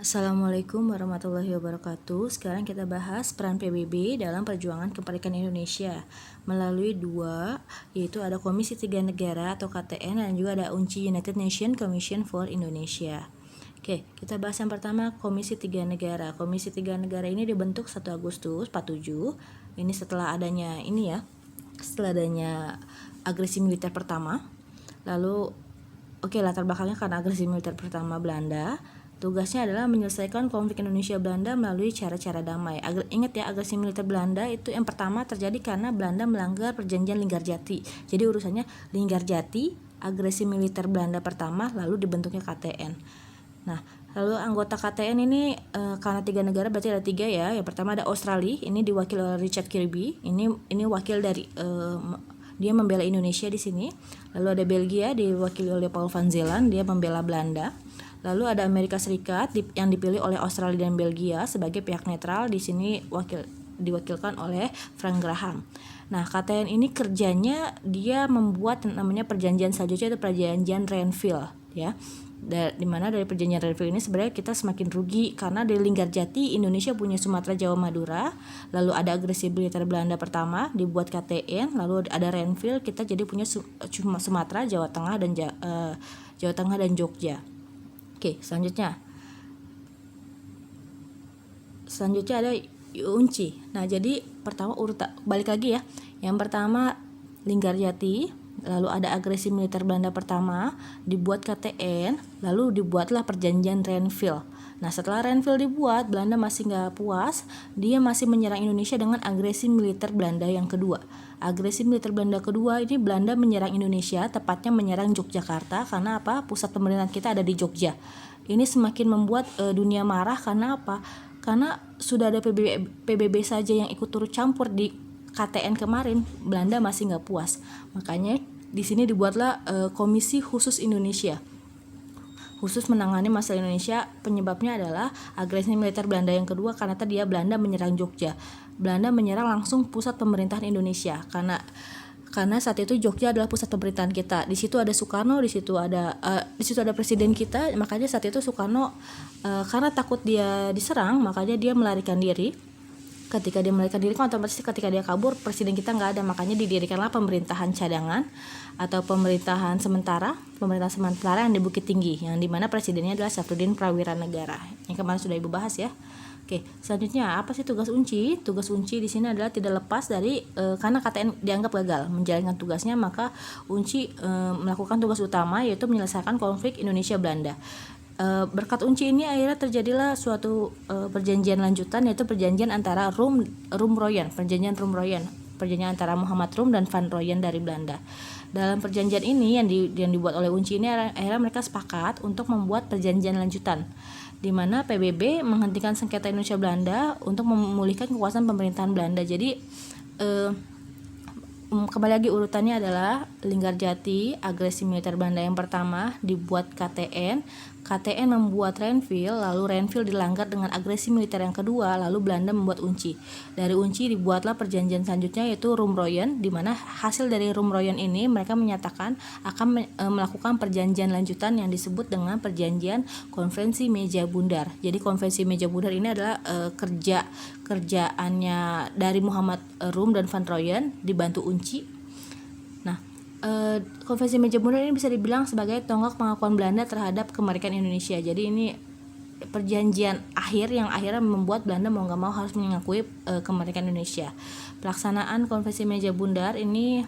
Assalamualaikum warahmatullahi wabarakatuh. Sekarang kita bahas peran PBB dalam perjuangan kemerdekaan Indonesia melalui dua, yaitu ada Komisi Tiga Negara atau KTN dan juga ada UNCI United Nations Commission for Indonesia. Oke, kita bahas yang pertama Komisi Tiga Negara. Komisi Tiga Negara ini dibentuk 1 Agustus 47. Ini setelah adanya agresi militer pertama. Lalu latar belakangnya karena agresi militer pertama Belanda. Tugasnya adalah menyelesaikan konflik Indonesia-Belanda melalui cara-cara damai. Ingat ya, agresi militer Belanda itu yang pertama terjadi karena Belanda melanggar perjanjian Linggarjati. Jadi urusannya Linggarjati, agresi militer Belanda pertama, lalu dibentuknya KTN. Nah, lalu anggota KTN ini karena 3 negara berarti ada 3 ya. Yang pertama ada Australia, ini diwakili oleh Richard Kirby. Ini wakil dari dia membela Indonesia di sini. Lalu ada Belgia diwakili oleh Paul van Zeeland, dia membela Belanda. Lalu ada Amerika Serikat yang dipilih oleh Australia dan Belgia sebagai pihak netral. Di sini diwakilkan oleh Frank Graham. Nah, KTN ini kerjanya dia membuat namanya perjanjian selanjutnya, itu perjanjian Renville ya. Dimana dari perjanjian Renville ini sebenarnya kita semakin rugi karena dari Linggarjati Indonesia punya Sumatera, Jawa, Madura. Lalu ada agresi militer Belanda pertama dibuat KTN. Lalu ada Renville, kita jadi punya Sumatera, Jawa Tengah dan Jogja. Oke, selanjutnya ada UNCI. Nah, jadi pertama balik lagi ya. Yang pertama Linggarjati, lalu ada agresi militer Belanda pertama, dibuat KTN, lalu dibuatlah perjanjian Renville. Nah, setelah Renville dibuat, Belanda masih nggak puas, dia masih menyerang Indonesia dengan agresi militer Belanda yang kedua. Agresi militer Belanda kedua ini Belanda menyerang Indonesia, tepatnya menyerang Yogyakarta. Karena apa? Pusat pemerintahan kita ada di Jogja. Ini semakin membuat dunia marah karena apa? Karena sudah ada PBB saja yang ikut turut campur di KTN kemarin, Belanda masih nggak puas. Makanya di sini dibuatlah Komisi Khusus Indonesia, khusus menangani masalah Indonesia. Penyebabnya adalah agresi militer Belanda yang kedua karena tadi ya Belanda menyerang Jogja. Belanda menyerang langsung pusat pemerintahan Indonesia karena saat itu Jogja adalah pusat pemerintahan kita. Di situ ada Soekarno, di situ ada presiden kita. Makanya saat itu Soekarno karena takut dia diserang, makanya dia melarikan diri. Ketika dia melarikan diri kan otomatis ketika dia kabur presiden kita nggak ada, makanya didirikanlah pemerintahan cadangan atau pemerintahan sementara yang di Bukit Tinggi, yang dimana presidennya adalah Syafruddin Prawira Negara yang kemarin sudah ibu bahas ya. Oke, selanjutnya apa sih tugas UNCI? Tugas UNCI di sini adalah tidak lepas dari karena KTN dianggap gagal menjalankan tugasnya, maka UNCI melakukan tugas utama yaitu menyelesaikan konflik Indonesia Belanda. Berkat UNCI ini akhirnya terjadilah suatu perjanjian lanjutan, yaitu perjanjian antara perjanjian antara Muhammad Rum dan Van Rooyen dari Belanda. Dalam perjanjian ini yang dibuat oleh UNCI ini akhirnya mereka sepakat untuk membuat perjanjian lanjutan, di mana PBB menghentikan sengketa Indonesia Belanda untuk memulihkan kekuasaan pemerintahan Belanda. Jadi kembali lagi urutannya adalah Linggarjati, agresi militer Belanda yang pertama, dibuat KTN membuat Renville, lalu Renville dilanggar dengan agresi militer yang kedua, lalu Belanda membuat UNCI. Dari UNCI dibuatlah perjanjian selanjutnya yaitu Rum-Rooyen, di mana hasil dari Rum-Rooyen ini mereka menyatakan akan melakukan perjanjian lanjutan yang disebut dengan perjanjian Konferensi Meja Bundar. Jadi Konferensi Meja Bundar ini adalah kerjaannya dari Muhammad Rum dan Van Rooyen dibantu UNCI. Konferensi Meja Bundar ini bisa dibilang sebagai tonggak pengakuan Belanda terhadap kemerdekaan Indonesia. Jadi ini perjanjian akhir yang akhirnya membuat Belanda mau nggak mau harus mengakui kemerdekaan Indonesia. Pelaksanaan Konferensi Meja Bundar ini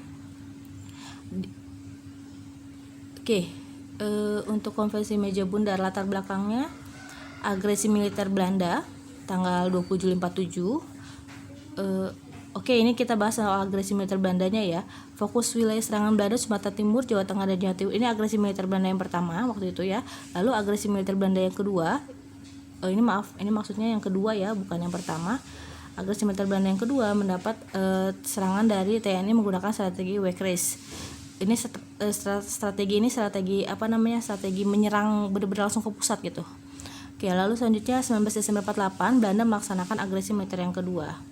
untuk Konferensi Meja Bundar latar belakangnya agresi militer Belanda tanggal 20 Juli 47. Ini kita bahas soal agresi militer Belandanya ya. Fokus wilayah serangan Belanda Sumatera Timur, Jawa Tengah dan Jawa Timur. Ini agresi militer Belanda yang pertama waktu itu ya. Lalu agresi militer Belanda yang kedua. Ini maksudnya yang kedua ya, bukan yang pertama. Agresi militer Belanda yang kedua mendapat serangan dari TNI menggunakan strategi Wekres. Ini strategi menyerang benar-benar langsung ke pusat gitu. Lalu selanjutnya 19 Desember 48 Belanda melaksanakan agresi militer yang kedua.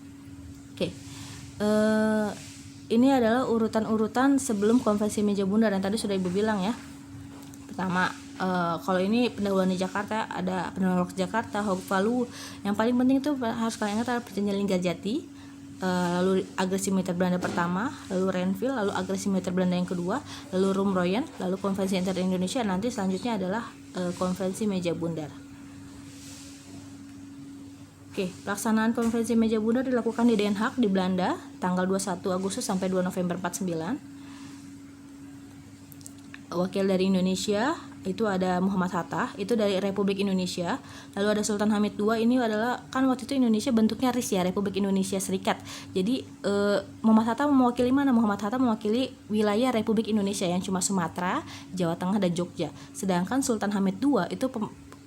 Ini adalah urutan-urutan sebelum Konferensi Meja Bundar yang tadi sudah ibu bilang ya. Pertama Kalau ini pendahuluan di Jakarta, ada pendahuluan Jakarta, Hogvalu. Yang paling penting itu harus kalian ingat adalah perjanjian Linggarjati, lalu agresi militer Belanda pertama, lalu Renville, lalu agresi militer Belanda yang kedua, lalu Rumroyen, lalu konferensi inter Indonesia. Nanti selanjutnya adalah konferensi meja bundar. Oke, pelaksanaan konferensi meja bundar dilakukan di Den Haag di Belanda tanggal 21 Agustus sampai 2 November 49. Wakil dari Indonesia itu ada Muhammad Hatta, itu dari Republik Indonesia. Lalu ada Sultan Hamid II, ini adalah kan waktu itu Indonesia bentuknya RIS ya, Republik Indonesia Serikat. Jadi Muhammad Hatta mewakili mana? Muhammad Hatta mewakili wilayah Republik Indonesia yang cuma Sumatera, Jawa Tengah dan Jogja. Sedangkan Sultan Hamid II itu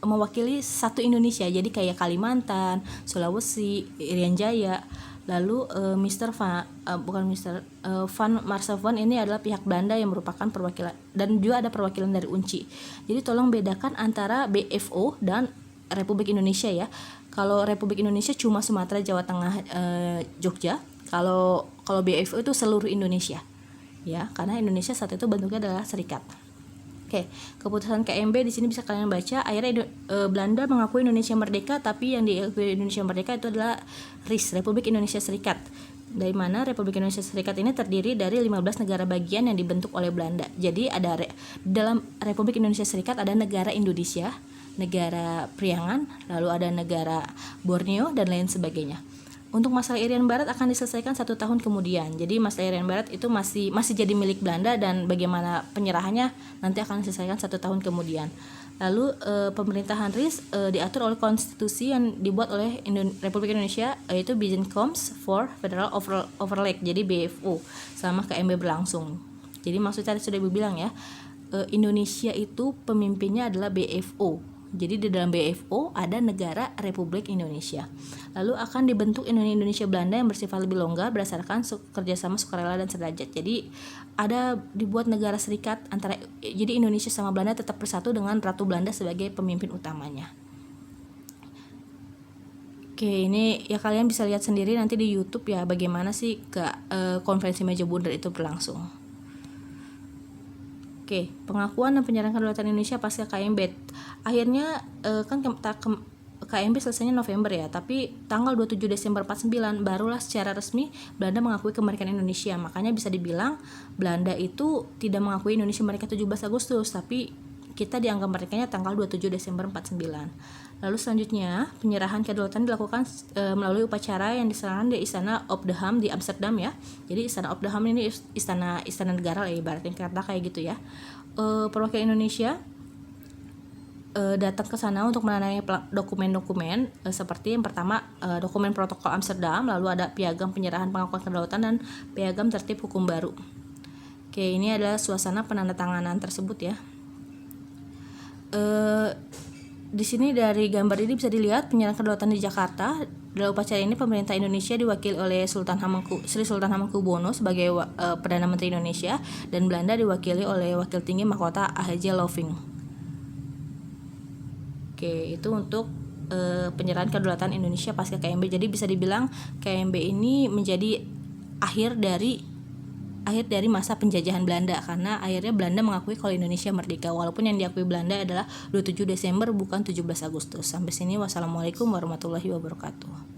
mewakili satu Indonesia, jadi kayak Kalimantan, Sulawesi, Irian Jaya. Lalu Van Marsevon ini adalah pihak Belanda yang merupakan perwakilan, dan juga ada perwakilan dari UNCI. Jadi tolong bedakan antara BFO dan Republik Indonesia ya. Kalau Republik Indonesia cuma Sumatera, Jawa Tengah, Jogja. Kalau BFO itu seluruh Indonesia ya, karena Indonesia saat itu bentuknya adalah serikat. Oke, keputusan KMB di sini bisa kalian baca. Akhirnya Belanda mengakui Indonesia merdeka, tapi yang diakui Indonesia merdeka itu adalah RIS, Republik Indonesia Serikat. Dari mana Republik Indonesia Serikat ini terdiri dari 15 negara bagian yang dibentuk oleh Belanda. Jadi ada dalam Republik Indonesia Serikat ada negara Indonesia, negara Priangan, lalu ada negara Borneo dan lain sebagainya. Untuk masalah Irian Barat akan diselesaikan 1 tahun kemudian. Jadi masalah Irian Barat itu masih jadi milik Belanda, dan bagaimana penyerahannya nanti akan diselesaikan 1 tahun kemudian. Lalu pemerintahan RIS diatur oleh konstitusi yang dibuat oleh Republik Indonesia, yaitu Binnenkomst for Federal Overleg, jadi BFO, selama KMB berlangsung. Jadi maksudnya tadi sudah dibilang ya, Indonesia itu pemimpinnya adalah BFO. Jadi di dalam BFO ada negara Republik Indonesia. Lalu akan dibentuk Indonesia Belanda yang bersifat lebih longgar berdasarkan kerjasama sukarela dan sederajat. Jadi ada dibuat negara serikat jadi Indonesia sama Belanda tetap bersatu dengan Ratu Belanda sebagai pemimpin utamanya. Oke, ini ya kalian bisa lihat sendiri nanti di YouTube ya bagaimana sih konferensi meja bundar itu berlangsung. Oke, pengakuan dan penyerahan kedaulatan Indonesia pasca KMB. Akhirnya kan KMB selesainya November ya, tapi tanggal 27 Desember 49 barulah secara resmi Belanda mengakui kemerdekaan Indonesia. Makanya bisa dibilang Belanda itu tidak mengakui Indonesia merdeka 17 Agustus, tapi kita dianggap merdekanya tanggal 27 Desember 49. Lalu selanjutnya penyerahan kedaulatan dilakukan melalui upacara yang diselenggarakan di Istana Op de Ham di Amsterdam ya. Jadi Istana Op de Ham ini istana negara lah ibaratnya kata kayak gitu ya. Perwakilan Indonesia datang ke sana untuk menandatangani dokumen-dokumen seperti yang pertama dokumen protokol Amsterdam, lalu ada piagam penyerahan pengakuan kedaulatan dan piagam tertib hukum baru. Oke, ini adalah suasana penandatanganan tersebut ya. Di sini dari gambar ini bisa dilihat penyerahan kedaulatan di Jakarta. Dalam upacara ini pemerintah Indonesia diwakili oleh Sri Sultan Hamengkubuwono sebagai Perdana Menteri Indonesia, dan Belanda diwakili oleh Wakil Tinggi Mahkota A.H. Loving. Oke, itu untuk penyerahan kedaulatan Indonesia pasca KMB. Jadi bisa dibilang KMB ini menjadi akhir dari masa penjajahan Belanda, karena akhirnya Belanda mengakui kalau Indonesia merdeka, walaupun yang diakui Belanda adalah 27 Desember bukan 17 Agustus. Sampai sini, wassalamualaikum warahmatullahi wabarakatuh.